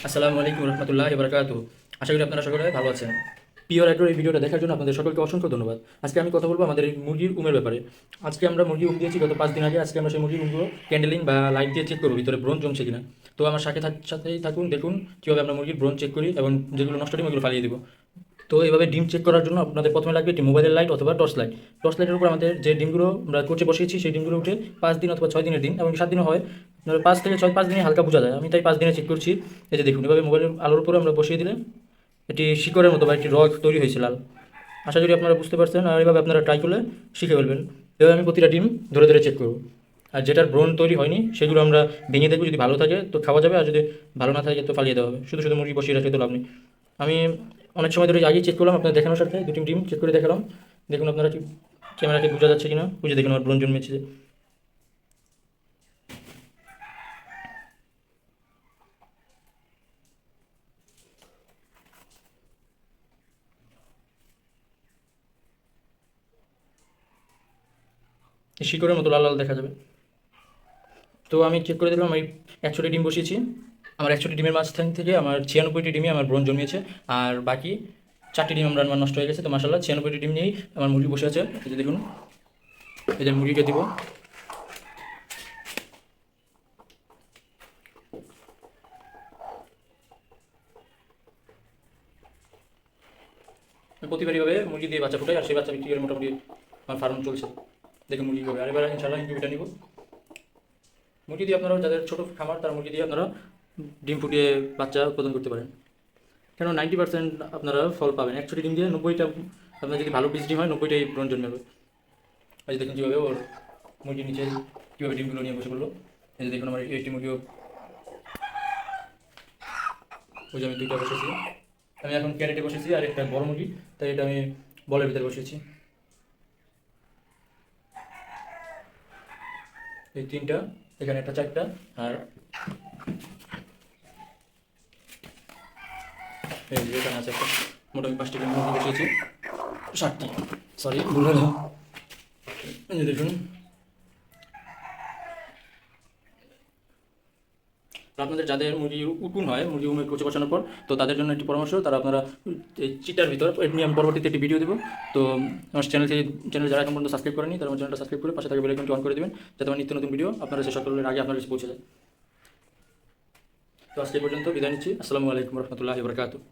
আসসালামু আলাইকুম রহমতুল্লাহি বারাকাতুহু। আশা করি আপনারা সকলে ভালো আছেন। পিওর অ্যাগ্রো এই ভিডিওটা দেখার জন্য আপনাদের সকলকে অসংখ্য ধন্যবাদ। আজকে আমি কথা বলবো আমাদের এই মুরগির উমের ব্যাপারে। আজকে আমরা মুরগি উম দিয়েছি গত 5 দিন আগে। আজকে আমরা সেই মুরগির উমগুলো ক্যান্ডেলিং বা লাইট দিয়ে চেক করবো ভিতরে ব্রণ জমছে কিনা। তো আমার সাথেই থাকুন, দেখুন কীভাবে আমরা মুরগির ব্রণ চেক করি এবং যেগুলো নষ্ট ডিম ওগুলো ফালিয়ে দিব। তো এইভাবে ডিম চেক করার জন্য আপনাদের প্রথমে লাগবে একটি মোবাইলের লাইট অথবা টর্চ লাইট। টর্চ লাইটের উপর আমাদের যে ডিমগুলো আমরা কোচে বসিয়েছি সেই ডিমগুলো উঠে 5 দিন অথবা 6 দিনের ডিম এবং 7 দিনও হয়। আপনার 5 থেকে 6 5 দিনে হালকা বোঝা যায়, আমি তাই 5 দিনে চেক করছি। এই যে দেখুন, এভাবে মোবাইলের আলোর উপরে আমরা বসিয়ে দিলে এটি শিকড়ের মতো বা একটি রগ তৈরি হয়েছে লাল। আশা করি আপনারা বুঝতে পারছেন, আর এভাবে আপনারা ট্রাই করলে শিখে ফেলবেন। এভাবে আমি প্রতিটা ডিম ধরে ধরে চেক করব। আর যেটার ব্রণ তৈরি হয়নি সেগুলো আমরা ভেঙে দেখব, যদি ভালো থাকে তো খাওয়া যাবে, আর যদি ভালো না থাকে তো ফালিয়ে দেওয়া হবে। শুধু শুধু মুরগি বসিয়ে রাখলে তো লাভ নেই। আমি অনেক সময় ধরে আগেই চেক করলাম, আপনাদের দেখানোর সাথে 2টি ডিম চেক করে দেখালাম। দেখুন আপনারা কি ক্যামেরাকে বোঝা যাচ্ছে কিনা, বুঝে দেখুন আমার ব্রণ জন্মেছে। শিকড়ের মতো লাল লাল দেখা যাবে। তো আমি চেক করে দিলাম, আমি 100টি ডিম বসিয়েছি। আমার 100টি ডিমের মাঝখান থেকে আমার 96টি ডিমই আমার ব্রণ জন্মিয়েছে, আর বাকি 4টি ডিম আমার নষ্ট হয়ে গেছে। তো মাসাল্লাহ 96টি ডিম নিয়েই আমার মুরগি বসে আছে। এই যে দেখুন, এই যে মুরগিকে দিব। প্রতিবারইভাবে মুরগি দিয়ে বাচ্চা ফুটাই, আর সেই বাচ্চা বিক্রি করে মোটামুটি আমার ফার্ম চলছে। দেখুন মুরগি হবে, আর এবার ইনশাল্লাহ ইনকিউবেটার নিব। মুরগি দিয়ে আপনারা, যাদের ছোটো খামার, তার মুরগি দিয়ে আপনারা ডিম ফুটিয়ে বাচ্চা উৎপাদন করতে পারেন। কেন 90% আপনারা ফল পাবেন। 100টি ডিম দিয়ে 90টা, আপনার যদি ভালো বীজ ডিম হয় 90টাই ব্রণ জন্মাবে। এই যে দেখুন কীভাবে ওর মুরগির নিচে কীভাবে ডিমগুলো নিয়ে বসে পড়লো। এই যে দেখুন আমার এইটি মুরগিও, ওই যে আমি 2টা বসেছি। আমি এখন ক্যারেটে বসেছি, আর একটা বড় মুরগি, তাই এটা আমি বলের ভিতরে বসেছি। এই 3টা, এখানে একটা 4টা, আর এই যে এখানে আছে একটা। মোটামুটি 5টি মুরগি বসিয়েছি, 60টি, সরি ভুল হলো। এই যে দেখুন, আপনাদের যাদের মুরগি উকুন হয়, মুরগি উমে কোচে বসানোর পর, তো তাদের জন্য একটি পরামর্শ, তারা আপনারা এই চিটার ভিতর, এটি নিয়ে আমি পরবর্তীতে একটি ভিডিও দেবো। তো আমার চ্যানেল যারা এখন পর্যন্ত সাবস্ক্রাইব করেনি, তারা আমার চ্যানেলটা সাবস্ক্রাইব করে পাশে থাকা বেল আইকনটি অন করে দেবেন, যাতে আমার নিত্য নতুন ভিডিও আপনারা সে সকলের আগে আপনার কাছে পৌঁছে যায়। তো আজকে পর্যন্ত বিদায় নিচ্ছি। আসসালামু আলাইকুম রহমতুল্লাহি বারাকাতুহু।